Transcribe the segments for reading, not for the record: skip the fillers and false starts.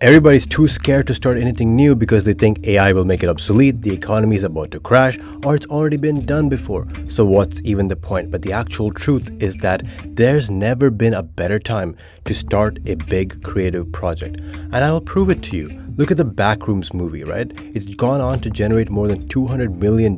Everybody's too scared to start anything new because they think AI will make it obsolete, the economy is about to crash, or it's already been done before. So what's even the point? But the actual truth is that there's never been a better time to start a big creative project. And I'll prove it to you. Look at the Backrooms movie, right? It's gone on to generate more than $200 million,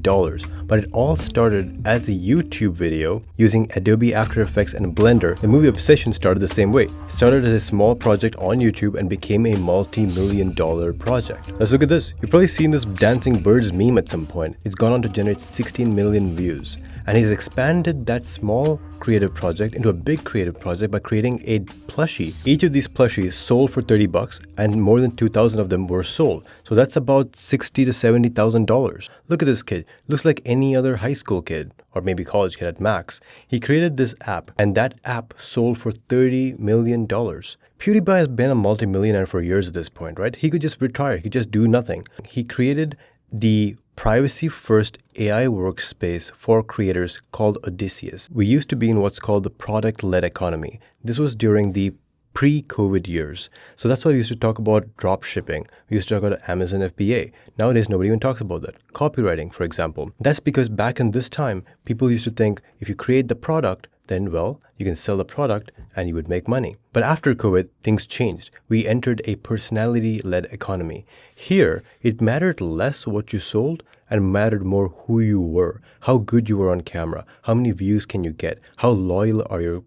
but it all started as a YouTube video using Adobe After Effects and Blender. The movie Obsession started the same way. It started as a small project on YouTube and became a multi-million-dollar project. Let's look at this. You've probably seen this dancing birds meme at some point. It's gone on to generate 16 million views. And he's expanded that small creative project into a big creative project by creating a plushie. Each of these plushies sold for $30 and more than 2,000 of them were sold. So that's about $60,000 to $70,000. Look at this kid. Looks like any other high school kid or maybe college kid at max. He created this app and that app sold for $30 million. PewDiePie has been a multimillionaire for years at this point, right? He could just retire. He could just do nothing. He created the privacy-first AI workspace for creators called Odysseus. We used to be in what's called the product-led economy. This was during the pre-COVID years. So that's why we used to talk about drop shipping. We used to talk about Amazon FBA. Nowadays, nobody even talks about that. Copywriting, for example. That's because back in this time, people used to think if you create the product, then, well, you can sell the product and you would make money. But after COVID, things changed. We entered a personality-led economy. Here, it mattered less what you sold and mattered more who you were, how good you were on camera, how many views can you get, how loyal are your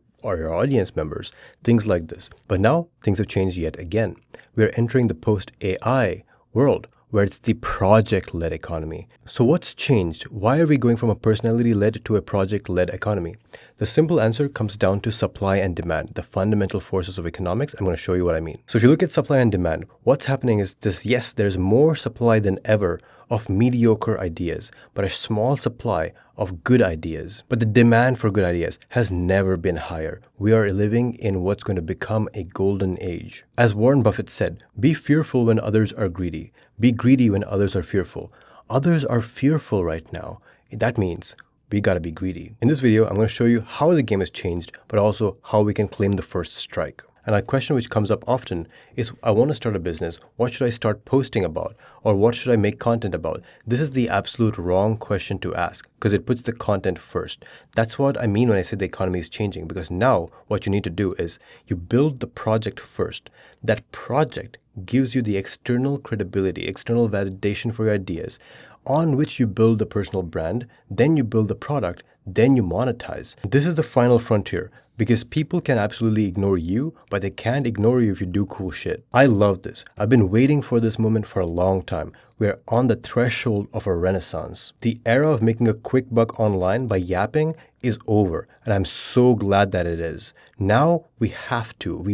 audience members, things like this. But now, things have changed yet again. We are entering the post-AI world, where it's the project-led economy. So what's changed? Why are we going from a personality-led to a project-led economy? The simple answer comes down to supply and demand, the fundamental forces of economics. I'm going to show you what I mean. So if you look at supply and demand, what's happening is this: yes, there's more supply than ever of mediocre ideas, but a small supply of good ideas. But the demand for good ideas has never been higher. We are living in what's going to become a golden age. As Warren Buffett said, be fearful when others are greedy. Be greedy when others are fearful. Others are fearful right now. That means we gotta be greedy. In this video, I'm going to show you how the game has changed, but also how we can claim the first strike. And a question which comes up often is, I want to start a business. What should I start posting about? Or what should I make content about? This is the absolute wrong question to ask because it puts the content first. That's what I mean when I say the economy is changing, because now what you need to do is you build the project first. That project gives you the external credibility, external validation for your ideas, on which you build the personal brand, then you build the product, then you monetize. This is the final frontier because people can absolutely ignore you, but they can't ignore you if you do cool shit. I love this. I've been waiting for this moment for a long time. We're on the threshold of a renaissance. The era of making a quick buck online by yapping is over, and I'm so glad that it is. Now we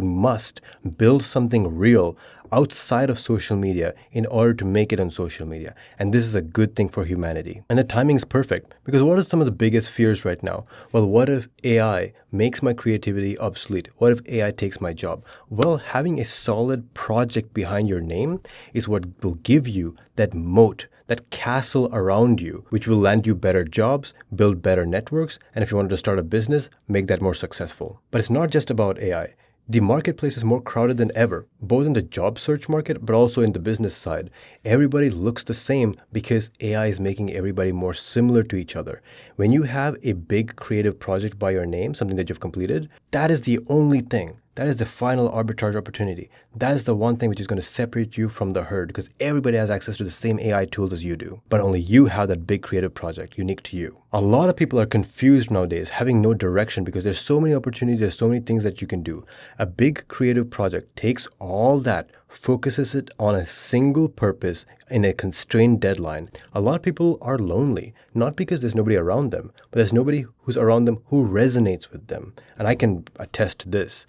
must build something real outside of social media in order to make it on social media. And this is a good thing for humanity. And the timing is perfect because what are some of the biggest fears right now? Well, what if AI makes my creativity obsolete? What if AI takes my job? Well, having a solid project behind your name is what will give you that moat, that castle around you, which will land you better jobs, build better networks, and if you wanted to start a business, make that more successful. But it's not just about AI. The marketplace is more crowded than ever, both in the job search market, but also in the business side. Everybody looks the same because AI is making everybody more similar to each other. When you have a big creative project by your name, something that you've completed, that is the only thing. That is the final arbitrage opportunity. That is the one thing which is going to separate you from the herd because everybody has access to the same AI tools as you do. But only you have that big creative project unique to you. A lot of people are confused nowadays, having no direction because there's so many opportunities, there's so many things that you can do. A big creative project takes all that, focuses it on a single purpose in a constrained deadline. A lot of people are lonely, not because there's nobody around them, but there's nobody who's around them who resonates with them. And I can attest to this.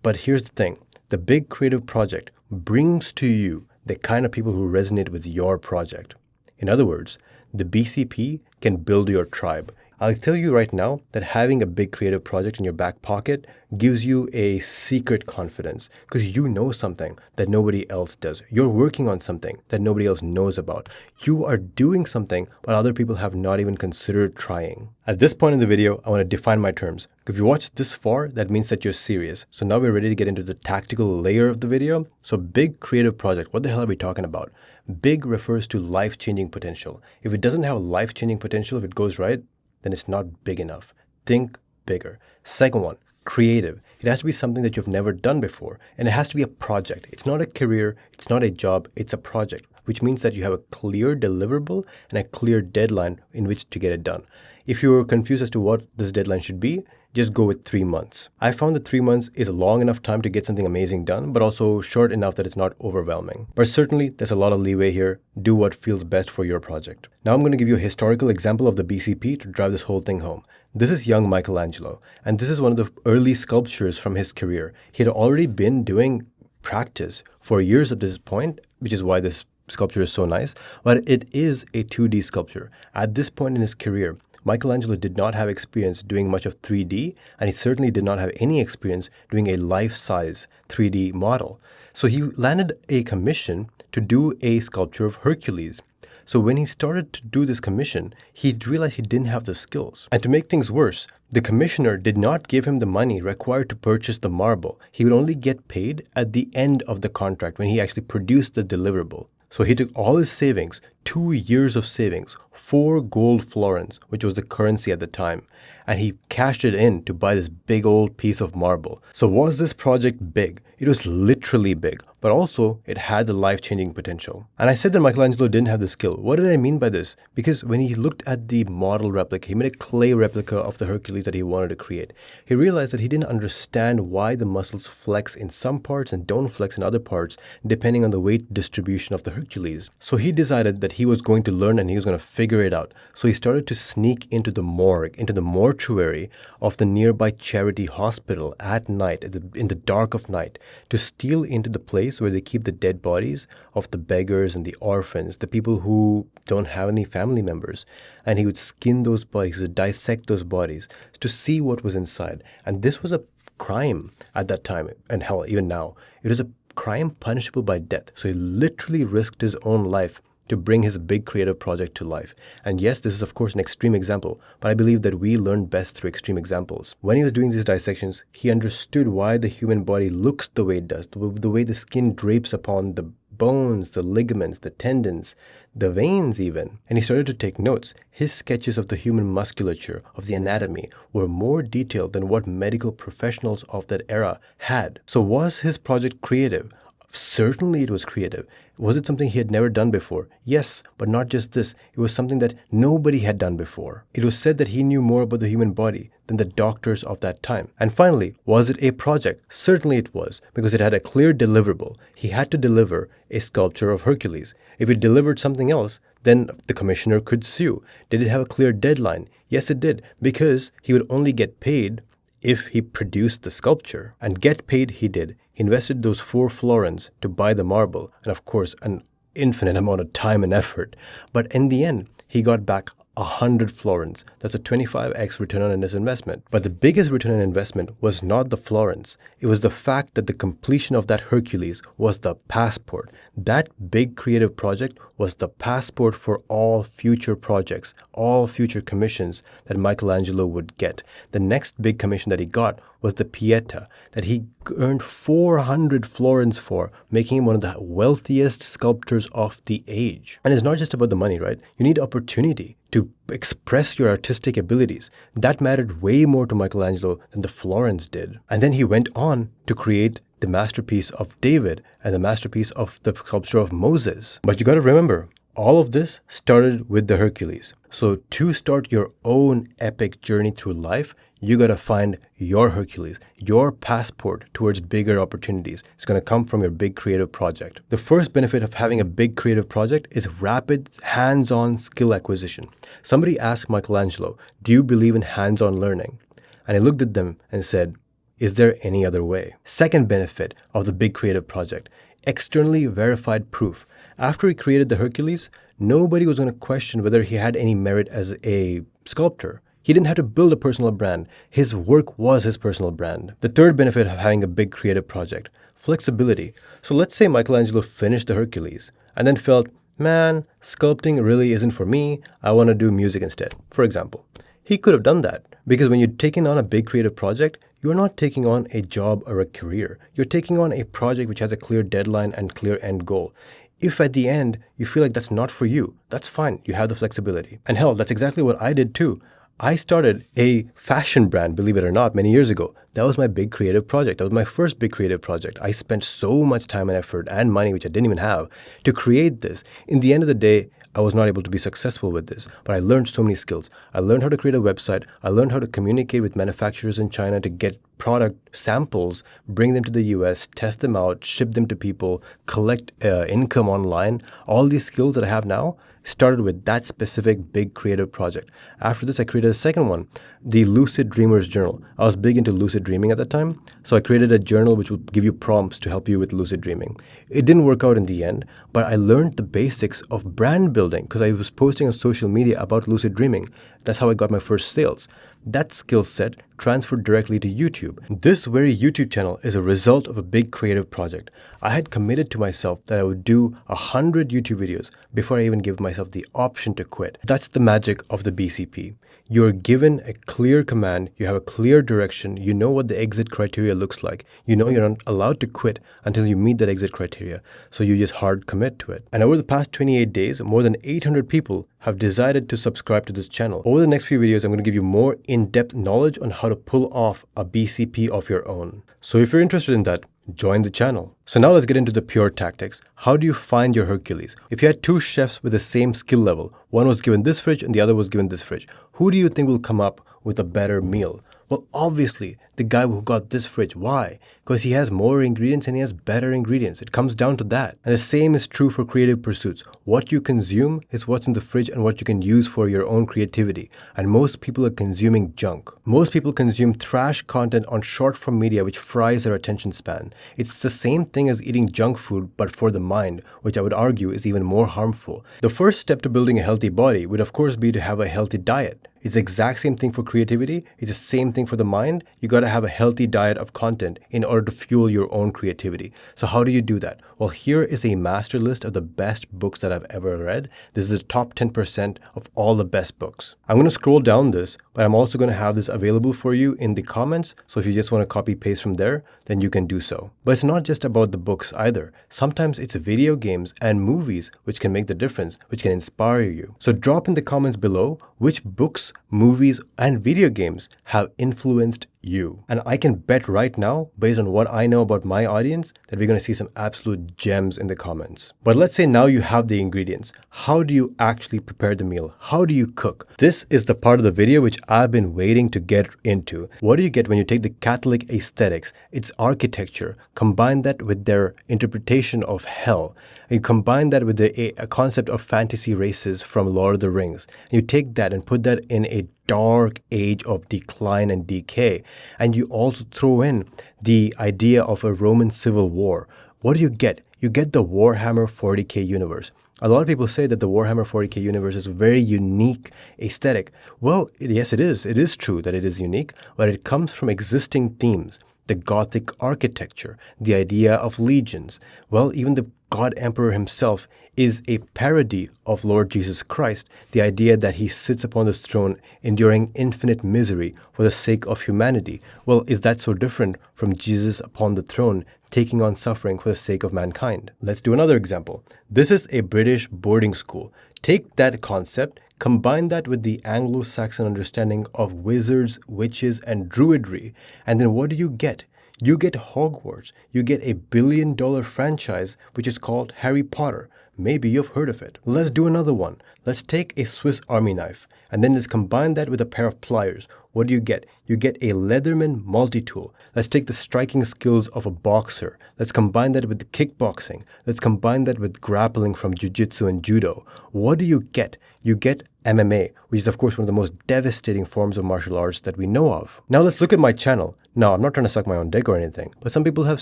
But here's the thing, the big creative project brings to you the kind of people who resonate with your project. In other words, the BCP can build your tribe. I'll tell you right now that having a big creative project in your back pocket gives you a secret confidence because you know something that nobody else does. You're working on something that nobody else knows about. You are doing something but other people have not even considered trying. At this point in the video, I want to define my terms. If you watched this far, that means that you're serious. So now we're ready to get into the tactical layer of the video. So big creative project, what the hell are we talking about? Big refers to life-changing potential. If it doesn't have life-changing potential, if it goes right, then it's not big enough. Think bigger. Second one, creative. It has to be something that you've never done before, and it has to be a project. It's not a career, it's not a job, it's a project, which means that you have a clear deliverable and a clear deadline in which to get it done. If you're confused as to what this deadline should be, just go with 3 months. I found that 3 months is a long enough time to get something amazing done, but also short enough that it's not overwhelming. But certainly, there's a lot of leeway here. Do what feels best for your project. Now I'm going to give you a historical example of the BCP to drive this whole thing home. This is young Michelangelo, and this is one of the early sculptures from his career. He had already been doing practice for years at this point, which is why this sculpture is so nice, but it is a 2D sculpture. At this point in his career, Michelangelo did not have experience doing much of 3D, and he certainly did not have any experience doing a life-size 3D model. So he landed a commission to do a sculpture of Hercules. So when he started to do this commission, he realized he didn't have the skills. And to make things worse, the commissioner did not give him the money required to purchase the marble. He would only get paid at the end of the contract when he actually produced the deliverable. So he took all his savings, 2 years of savings, 4 gold florins, which was the currency at the time, and he cashed it in to buy this big old piece of marble. So was this project big? It was literally big, but also it had the life-changing potential. And I said that Michelangelo didn't have the skill. What did I mean by this? Because when he looked at the model replica, he made a clay replica of the Hercules that he wanted to create. He realized that he didn't understand why the muscles flex in some parts and don't flex in other parts, depending on the weight distribution of the Hercules. So he decided that he was going to learn and he was going to figure it out. So he started to sneak into the morgue, into the mortuary of the nearby charity hospital at night, in the dark of night, to steal into the place where they keep the dead bodies of the beggars and the orphans, the people who don't have any family members. And he would skin those bodies, he would dissect those bodies to see what was inside. And this was a crime at that time, and hell, even now. It was a crime punishable by death. So he literally risked his own life to bring his big creative project to life. And yes, this is of course an extreme example, but I believe that we learn best through extreme examples. When he was doing these dissections, he understood why the human body looks the way it does, the way the skin drapes upon the bones, the ligaments, the tendons, the veins even. And he started to take notes. His sketches of the human musculature, of the anatomy, were more detailed than what medical professionals of that era had. So was his project creative? Certainly it was creative. Was it something he had never done before? Yes, but not just this. It was something that nobody had done before. It was said that he knew more about the human body than the doctors of that time. And finally, was it a project? Certainly it was, because it had a clear deliverable. He had to deliver a sculpture of Hercules. If it delivered something else, then the commissioner could sue. Did it have a clear deadline? Yes, it did, because he would only get paid if he produced the sculpture. And get paid he did. He invested those 4 florins to buy the marble, and of course, an infinite amount of time and effort. But in the end, he got back 100 florins. That's a 25x return on his investment. But the biggest return on investment was not the florins. It was the fact that the completion of that Hercules was the passport. That big creative project was the passport for all future projects, all future commissions that Michelangelo would get. The next big commission that he got was the Pieta, that he earned 400 florins for, making him one of the wealthiest sculptors of the age. And it's not just about the money, right? You need opportunity to express your artistic abilities. That mattered way more to Michelangelo than the florins did. And then he went on to create the masterpiece of David and the masterpiece of the sculpture of Moses. But you got to remember, all of this started with the Hercules. So to start your own epic journey through life, you got to find your Hercules, your passport towards bigger opportunities. It's going to come from your big creative project. The first benefit of having a big creative project is rapid hands-on skill acquisition. Somebody asked Michelangelo, "Do you believe in hands-on learning?" And he looked at them and said, "Is there any other way?" Second benefit of the big creative project, externally verified proof. After he created the Hercules, nobody was going to question whether he had any merit as a sculptor. He didn't have to build a personal brand. His work was his personal brand. The third benefit of having a big creative project, flexibility. So let's say Michelangelo finished the Hercules and then felt, man, sculpting really isn't for me. I want to do music instead, for example. He could have done that because when you're taking on a big creative project, you're not taking on a job or a career. You're taking on a project which has a clear deadline and clear end goal. If at the end you feel like that's not for you, that's fine. You have the flexibility. And hell, that's exactly what I did too. I started a fashion brand, believe it or not, many years ago. That was my big creative project. That was my first big creative project. I spent so much time and effort and money, which I didn't even have, to create this. In the end of the day, I was not able to be successful with this, but I learned so many skills. I learned how to create a website. I learned how to communicate with manufacturers in China to get product samples, bring them to the US, test them out, ship them to people, collect income online. All these skills that I have now started with that specific big creative project. After this, I created a second one, the Lucid Dreamer's Journal. I was big into lucid dreaming at that time, so I created a journal which will give you prompts to help you with lucid dreaming. It didn't work out in the end, but I learned the basics of brand building because I was posting on social media about lucid dreaming. That's how I got my first sales. That skill set transferred directly to YouTube. This very YouTube channel is a result of a big creative project. I had committed to myself that I would do 100 YouTube videos before I even gave myself the option to quit. That's the magic of the BCP. You're given a clear command, you have a clear direction, you know what the exit criteria looks like. You know you're not allowed to quit until you meet that exit criteria. So you just hard commit to it. And over the past 28 days, more than 800 people have decided to subscribe to this channel. Over the next few videos, I'm going to give you more in-depth knowledge on how to pull off a BCP of your own. So if you're interested in that, join the channel. So now let's get into the pure tactics. How do you find your Hercules? If you had two chefs with the same skill level, one was given this fridge and the other was given this fridge, who do you think will come up with a better meal? Well, obviously, the guy who got this fridge. Why? Because he has more ingredients and he has better ingredients. It comes down to that. And the same is true for creative pursuits. What you consume is what's in the fridge and what you can use for your own creativity. And most people are consuming junk. Most people consume trash content on short form media which fries their attention span. It's the same thing as eating junk food but for the mind, which I would argue is even more harmful. The first step to building a healthy body would of course be to have a healthy diet. It's the exact same thing for creativity. It's the same thing for the mind. You got to have a healthy diet of content in order to fuel your own creativity. So how do you do that? Well, here is a master list of the best books that I've ever read. This is the top 10% of all the best books. I'm going to scroll down this, but I'm also going to have this available for you in the comments. So if you just want to copy paste from there, then you can do so. But it's not just about the books either. Sometimes it's video games and movies which can make the difference, which can inspire you. So drop in the comments below which books, movies, and video games have influenced you. And I can bet right now, based on what I know about my audience, that we're going to see some absolute gems in the comments. But let's say now you have the ingredients. How do you actually prepare the meal? How do you cook? This is the part of the video which I've been waiting to get into. What do you get when you take the Catholic aesthetics, its architecture, combine that with their interpretation of hell, and you combine that with a concept of fantasy races from Lord of the Rings, and you take that and put that in a dark age of decline and decay, and you also throw in the idea of a Roman civil war. What do you get? You get the Warhammer 40k universe. A lot of people say that the Warhammer 40k universe is a very unique aesthetic. Well, yes, it is. It is true that it is unique, but it comes from existing themes. The Gothic architecture, the idea of legions. Well, even the God Emperor himself is a parody of Lord Jesus Christ, the idea that he sits upon this throne enduring infinite misery for the sake of humanity. Well, is that so different from Jesus upon the throne taking on suffering for the sake of mankind? Let's do another example. This is a British boarding school. Take that concept, combine that with the Anglo-Saxon understanding of wizards, witches, and druidry, and then what do you get? You get Hogwarts. You get a billion-dollar franchise which is called Harry Potter. Maybe you've heard of it. Let's do another one. Let's take a Swiss Army knife and then let's combine that with a pair of pliers. What do you get? You get a Leatherman multi-tool. Let's take the striking skills of a boxer. Let's combine that with the kickboxing. Let's combine that with grappling from jiu-jitsu and judo. What do you get? You get MMA, which is of course one of the most devastating forms of martial arts that we know of. Now let's look at my channel. Now, I'm not trying to suck my own dick or anything, but some people have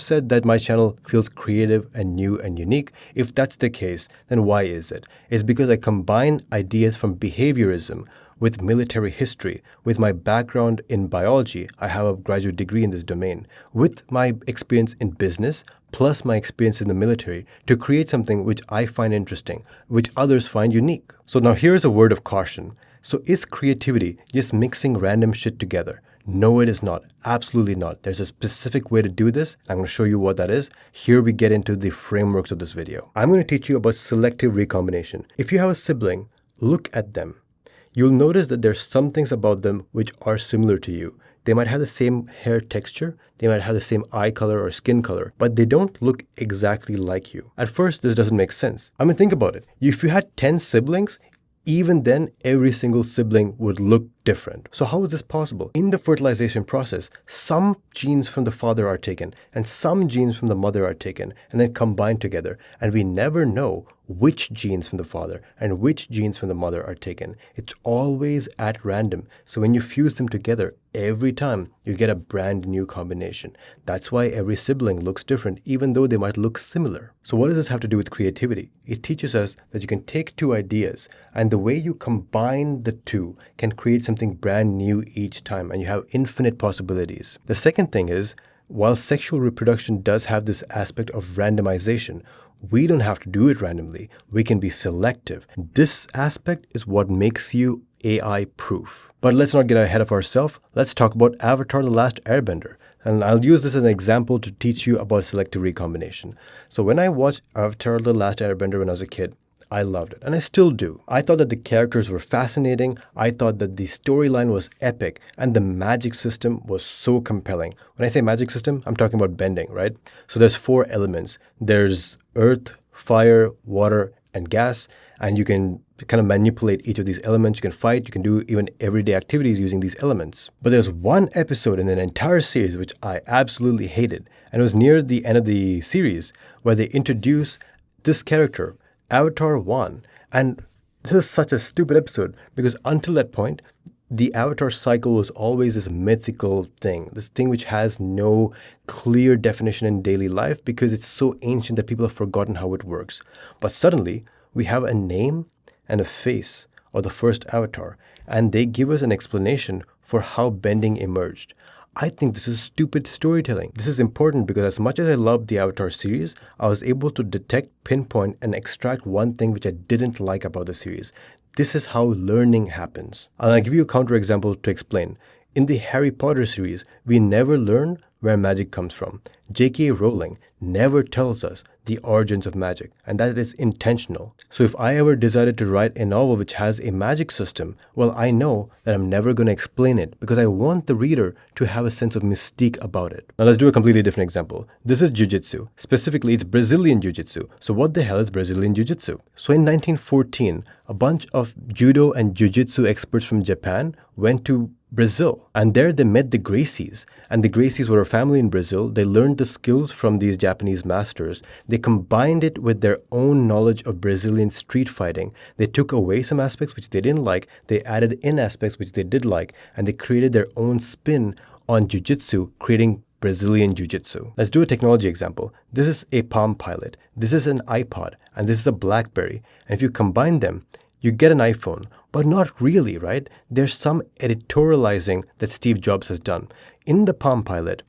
said that my channel feels creative and new and unique. If that's the case, then why is it? It's because I combine ideas from behaviorism with military history, with my background in biology. I have a graduate degree in this domain, with my experience in business, plus my experience in the military, to create something which I find interesting, which others find unique. So now here's a word of caution. So is creativity just mixing random shit together? No, it is not. Absolutely not. There's a specific way to do this. I'm going to show you what that is. Here we get into the frameworks of this video. I'm going to teach you about selective recombination. If you have a sibling, look at them. You'll notice that there's some things about them which are similar to you. They might have the same hair texture, they might have the same eye color or skin color, but they don't look exactly like you. At first, this doesn't make sense. I mean, think about it. If you had 10 siblings, even then, every single sibling would look different. So how is this possible? In the fertilization process, some genes from the father are taken and some genes from the mother are taken and then combined together. And we never know which genes from the father and which genes from the mother are taken. It's always at random. So when you fuse them together, every time you get a brand new combination. That's why every sibling looks different, even though they might look similar. So what does this have to do with creativity? It teaches us that you can take two ideas and the way you combine the two can create something brand new each time, and you have infinite possibilities. The second thing is, while sexual reproduction does have this aspect of randomization, we don't have to do it randomly. We can be selective. This aspect is what makes you AI proof. But let's not get ahead of ourselves. Let's talk about Avatar: The Last Airbender. And I'll use this as an example to teach you about selective recombination. So when I watched Avatar: The Last Airbender when I was a kid, I loved it, and I still do. I thought that the characters were fascinating. I thought that the storyline was epic, and the magic system was so compelling. When I say magic system, I'm talking about bending, right? So there's 4 elements. There's earth, fire, water, and gas, and you can kind of manipulate each of these elements. You can fight, you can do even everyday activities using these elements. But there's one episode in an entire series which I absolutely hated, and it was near the end of the series where they introduce this character, Avatar 1. And this is such a stupid episode because until that point, the Avatar cycle was always this mythical thing, this thing which has no clear definition in daily life because it's so ancient that people have forgotten how it works. But suddenly, we have a name and a face of the first Avatar, and they give us an explanation for how bending emerged. I think this is stupid storytelling. This is important because as much as I loved the Avatar series, I was able to detect, pinpoint, and extract one thing which I didn't like about the series. This is how learning happens. I'll give you a counterexample to explain. In the Harry Potter series, we never learn where magic comes from. J.K. Rowling never tells us the origins of magic, and that is intentional. So if I ever decided to write a novel which has a magic system, well, I know that I'm never going to explain it because I want the reader to have a sense of mystique about it. Now let's do a completely different example. This is Jiu-Jitsu. Specifically, it's Brazilian Jiu-Jitsu. So what the hell is Brazilian Jiu-Jitsu? So in 1914, a bunch of judo and jiu-jitsu experts from Japan went to Brazil, and there they met the Gracies, and the Gracies were a family in Brazil. They learned the skills from these Japanese masters. They combined it with their own knowledge of Brazilian street fighting. They took away some aspects which they didn't like, they added in aspects which they did like, and they created their own spin on jiu-jitsu, creating Brazilian Jiu-Jitsu. Let's do a technology example. This is a Palm Pilot, this is an iPod, and this is a BlackBerry. And if you combine them, you get an iPhone, but not really, right? There's some editorializing that Steve Jobs has done. In the Palm Pilot,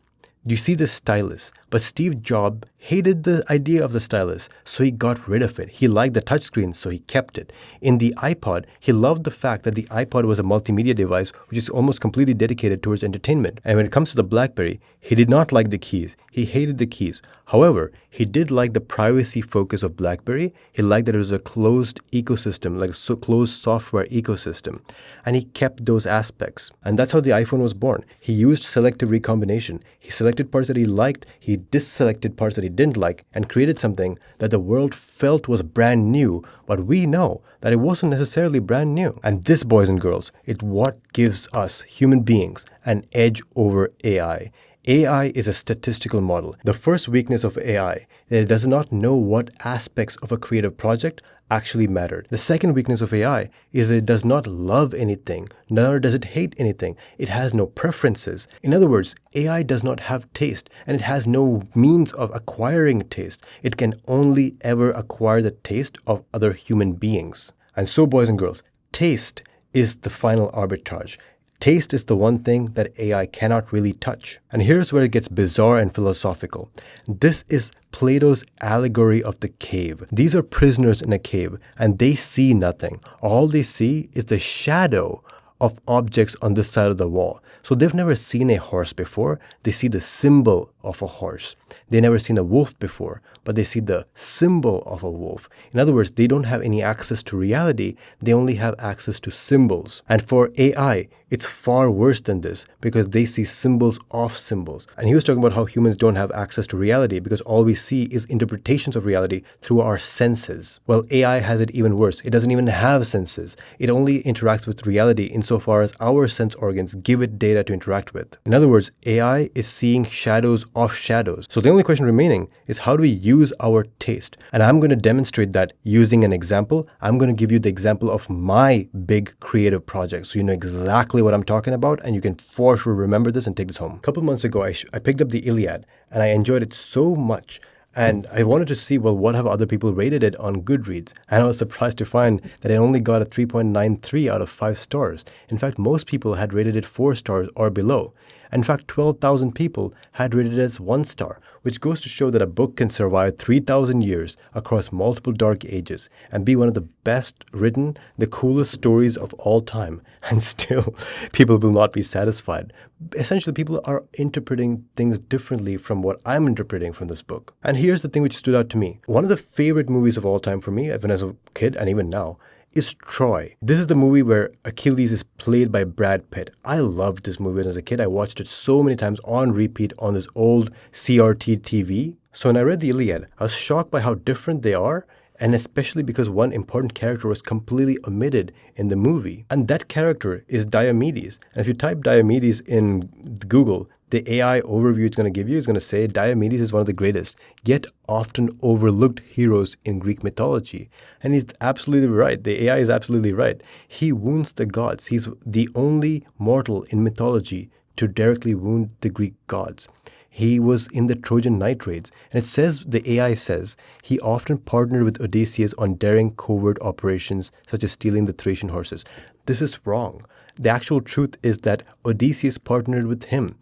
you see the stylus, but Steve Jobs hated the idea of the stylus, so he got rid of it. He liked the touchscreen, so he kept it. In the iPod, he loved the fact that the iPod was a multimedia device which is almost completely dedicated towards entertainment. And when it comes to the BlackBerry, he did not like the keys. He hated the keys. However, he did like the privacy focus of BlackBerry. He liked that it was a closed ecosystem, like a closed software ecosystem. And he kept those aspects. And that's how the iPhone was born. He used selective recombination. He selected parts that he liked, he disselected parts that he didn't like, and created something that the world felt was brand new, but we know that it wasn't necessarily brand new. And this, boys and girls, is what gives us, human beings, an edge over AI. AI is a statistical model. The first weakness of AI is that it does not know what aspects of a creative project actually mattered. The second weakness of AI is that it does not love anything, nor does it hate anything. It has no preferences. In other words, AI does not have taste, and it has no means of acquiring taste. It can only ever acquire the taste of other human beings. And so, boys and girls, taste is the final arbitrage. Taste is the one thing that AI cannot really touch. And here's where it gets bizarre and philosophical. This is Plato's allegory of the cave. These are prisoners in a cave, and they see nothing. All they see is the shadow of objects on this side of the wall. So they've never seen a horse before. They see the symbol of a horse. They've never seen a wolf before, but they see the symbol of a wolf. In other words, they don't have any access to reality. They only have access to symbols. And for AI, it's far worse than this because they see symbols of symbols. And he was talking about how humans don't have access to reality because all we see is interpretations of reality through our senses. Well, AI has it even worse. It doesn't even have senses. It only interacts with reality insofar as our sense organs give it data to interact with. In other words, AI is seeing shadows of shadows. So the only question remaining is how do we use our taste? And I'm going to demonstrate that using an example. I'm going to give you the example of my big creative project so you know exactly what I'm talking about and you can for sure remember this and take this home. A couple months ago, I picked up the Iliad and I enjoyed it so much. And I wanted to see, well, what have other people rated it on Goodreads? And I was surprised to find that it only got a 3.93 out of 5 stars. In fact, most people had rated it 4 stars or below. In fact, 12,000 people had rated it as 1 star, which goes to show that a book can survive 3,000 years across multiple dark ages and be one of the best written, the coolest stories of all time. And still, people will not be satisfied. Essentially, people are interpreting things differently from what I'm interpreting from this book. And here's the thing which stood out to me. One of the favorite movies of all time for me, when I was a kid and even now, is Troy. This is the movie where Achilles is played by Brad Pitt. I loved this movie when I was a kid. I watched it so many times on repeat on this old CRT TV. So when I read the Iliad, I was shocked by how different they are, and especially because one important character was completely omitted in the movie. And that character is Diomedes. And if you type Diomedes in Google, the AI overview it's going to give you is going to say Diomedes is one of the greatest, yet often overlooked heroes in Greek mythology. And he's absolutely right. The AI is absolutely right. He wounds the gods. He's the only mortal in mythology to directly wound the Greek gods. He was in the Trojan night raids. And it says, the AI says, he often partnered with Odysseus on daring covert operations such as stealing the Thracian horses. This is wrong. The actual truth is that Odysseus partnered with him.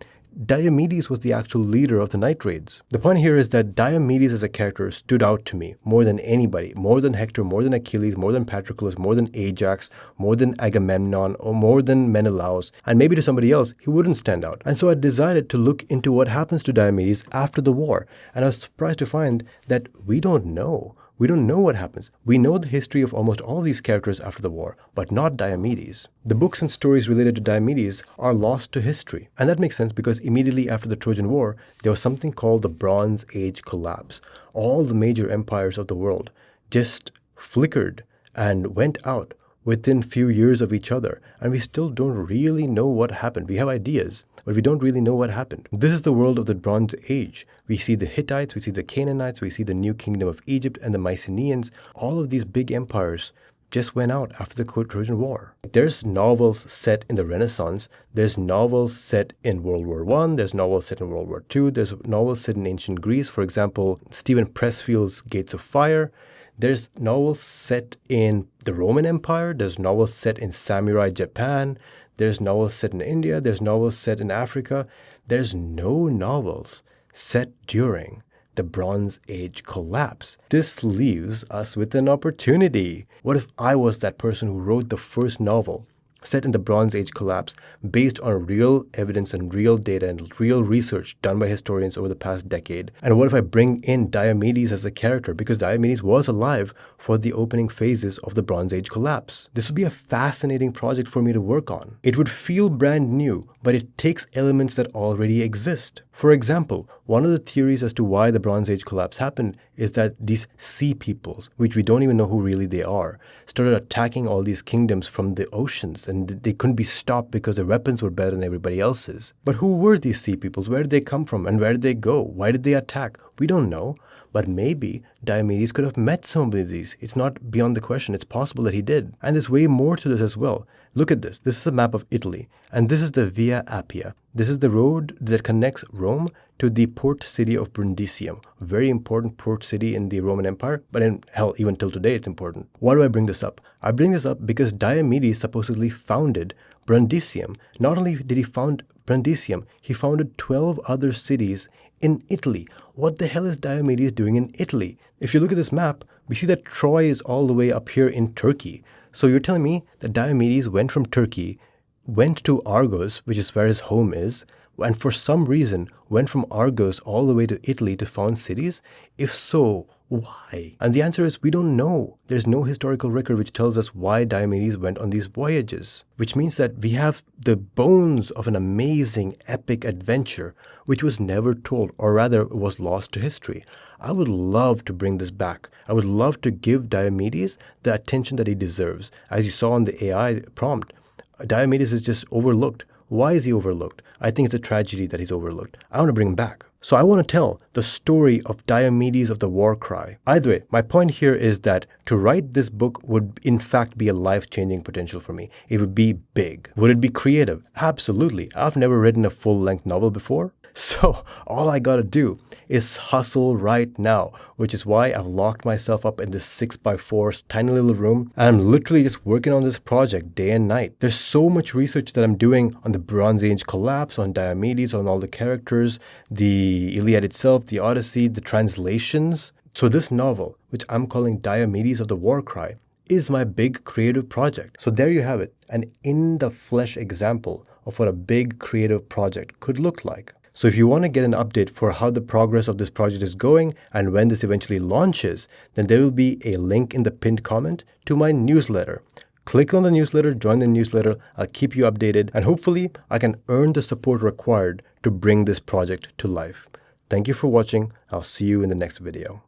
Diomedes was the actual leader of the night raids. The point here is that Diomedes as a character stood out to me more than anybody, more than Hector, more than Achilles, more than Patroclus, more than Ajax, more than Agamemnon, or more than Menelaus, and maybe to somebody else, he wouldn't stand out. And so I decided to look into what happens to Diomedes after the war, and I was surprised to find that we don't know. We don't know what happens. We know the history of almost all these characters after the war, but not Diomedes. The books and stories related to Diomedes are lost to history. And that makes sense because immediately after the Trojan War, there was something called the Bronze Age collapse. All the major empires of the world just flickered and went out within few years of each other. And we still don't really know what happened. We have ideas, but we don't really know what happened. This is the world of the Bronze Age. We see the Hittites, we see the Canaanites, we see the new kingdom of Egypt and the Mycenaeans. All of these big empires just went out after the Trojan War. There's novels set in the Renaissance. There's novels set in World War I. There's novels set in World War II. There's novels set in ancient Greece. For example, Stephen Pressfield's Gates of Fire. There's novels set in the Roman Empire. There's novels set in samurai Japan. There's novels set in India. There's novels set in Africa. There's no novels set during the Bronze Age collapse. This leaves us with an opportunity. What if I was that person who wrote the first novel set in the Bronze Age collapse based on real evidence and real data and real research done by historians over the past decade? And what if I bring in Diomedes as a character because Diomedes was alive for the opening phases of the Bronze Age collapse? This would be a fascinating project for me to work on. It would feel brand new, but it takes elements that already exist. For example, one of the theories as to why the Bronze Age collapse happened is that these sea peoples, which we don't even know who really they are, started attacking all these kingdoms from the oceans, and they couldn't be stopped because their weapons were better than everybody else's. But who were these sea peoples? Where did they come from? And where did they go? Why did they attack? We don't know. But maybe Diomedes could have met some of these. It's not beyond the question. It's possible that he did. And there's way more to this as well. Look at this. This is a map of Italy. And this is the Via Appia. This is the road that connects Rome to the port city of Brundisium, a very important port city in the Roman Empire, but in hell, even till today, it's important. Why do I bring this up? I bring this up because Diomedes supposedly founded Brundisium. Not only did he found Brundisium, he founded 12 other cities in Italy. What the hell is Diomedes doing in Italy? If you look at this map, we see that Troy is all the way up here in Turkey. So you're telling me that Diomedes went from Turkey, went to Argos, which is where his home is, and for some reason went from Argos all the way to Italy to found cities? If so, why? And the answer is we don't know. There's no historical record which tells us why Diomedes went on these voyages, which means that we have the bones of an amazing epic adventure which was never told, or rather was lost to history. I would love to bring this back. I would love to give Diomedes the attention that he deserves. As you saw on the AI prompt, Diomedes is just overlooked. Why is he overlooked? I think it's a tragedy that he's overlooked. I want to bring him back. So I want to tell the story of Diomedes of the war cry. Either way, my point here is that to write this book would in fact be a life-changing potential for me. It would be big. Would it be creative? Absolutely. I've never written a full-length novel before. So all I gotta do is hustle right now, which is why I've locked myself up in this 6x4 tiny little room, and I'm literally just working on this project day and night. There's so much research that I'm doing on the Bronze Age collapse, on Diomedes, on all the characters, the Iliad itself, the Odyssey, the translations. So this novel, which I'm calling Diomedes of the War Cry, is my big creative project. So there you have it, an in-the-flesh example of what a big creative project could look like. So if you want to get an update for how the progress of this project is going and when this eventually launches, then there will be a link in the pinned comment to my newsletter. Click on the newsletter, join the newsletter, I'll keep you updated, and hopefully I can earn the support required to bring this project to life. Thank you for watching. I'll see you in the next video.